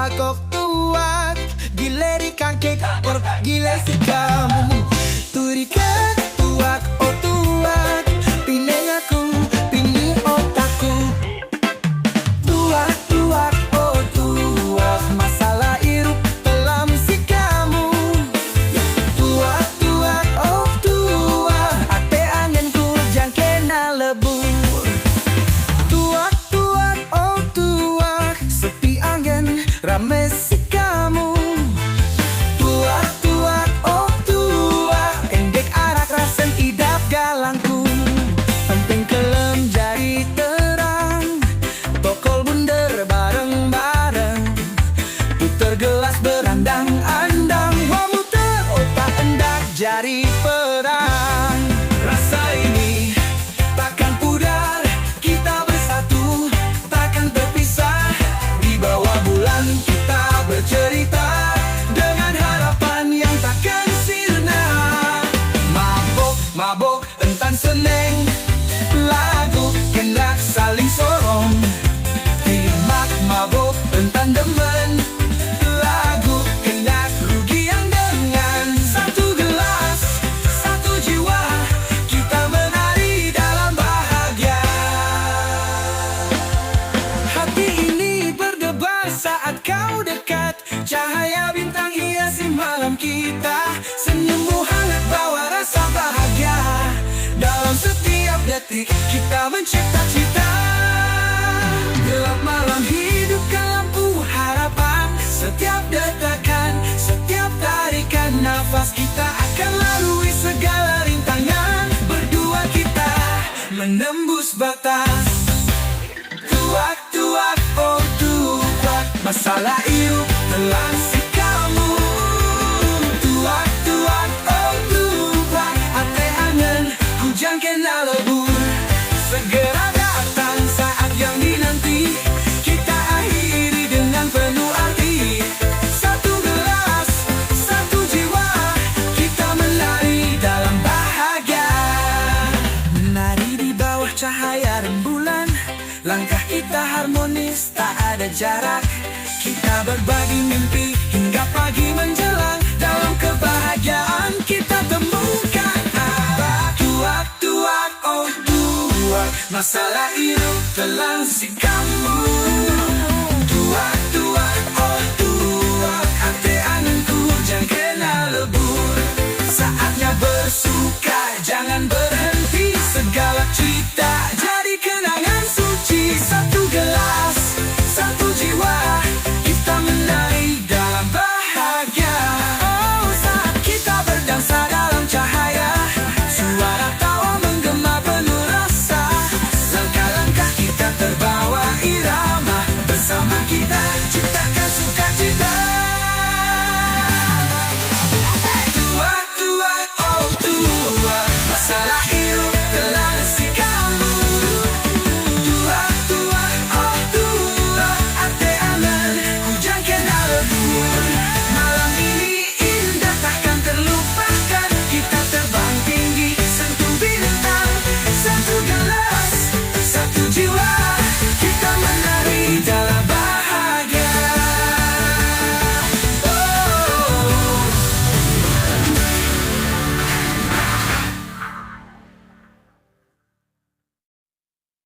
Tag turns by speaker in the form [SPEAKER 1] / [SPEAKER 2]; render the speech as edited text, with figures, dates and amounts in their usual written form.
[SPEAKER 1] tuak oh tuak, gileri kangkek or gile si kamu. Turikan tuak oh tuak, pineng aku, pini otakku. Tuak tuak oh tuak, masalah irup dalam si kamu. Tuak tuak oh tuak, ate angenku jangkena lebur. Tuak tuak oh tuak, sepi angin rame si kamu. Tuak tuak oh tuak, endek arak rasen idap galangku. Empeng kelem jadi terang, tokol bunder bareng-bareng. Puter gelas berandang-andang, wamuter otak endak jadi perang. Rasa ini takkan pudar, kita bersatu takkan terpisah. Di bawah bulan kita bercerita dengan harapan yang takkan sirna. Mabok, mabok, entan seneng, lagu hendak saling sorong. Timak mabok, entan demen, lagu hendak rugi yang dengan. Satu gelas, satu jiwa, kita menari dalam bahagia. Hati ini berdebar saat kau dekat, cahaya bintang hiasi malam kita. Senyummu hangat bawa rasa bahagia, dalam setiap detik kita mencipta cita. Gelap malam hidupkan lampu harapan, setiap detakan, setiap tarikan nafas kita akan lalui segala rintangan. Berdua kita menembus batas. Tuak tuak oh tuak, masalah irup telan si kamu. Tuak tuak oh tuak, ate angen hujan kena lebur. Segera datang saat yang dinanti, kita akhiri dengan penuh arti. Satu gelas, satu jiwa, kita menari dalam bahagia. Menari di bawah cahaya rembulan, langkah kita harmonis, tak ada jarak. Kita berbagi mimpi hingga pagi menjelang, dalam kebahagiaan kita temukan abad. Tuak tuak oh tuak, masalah hidup telan si kamu.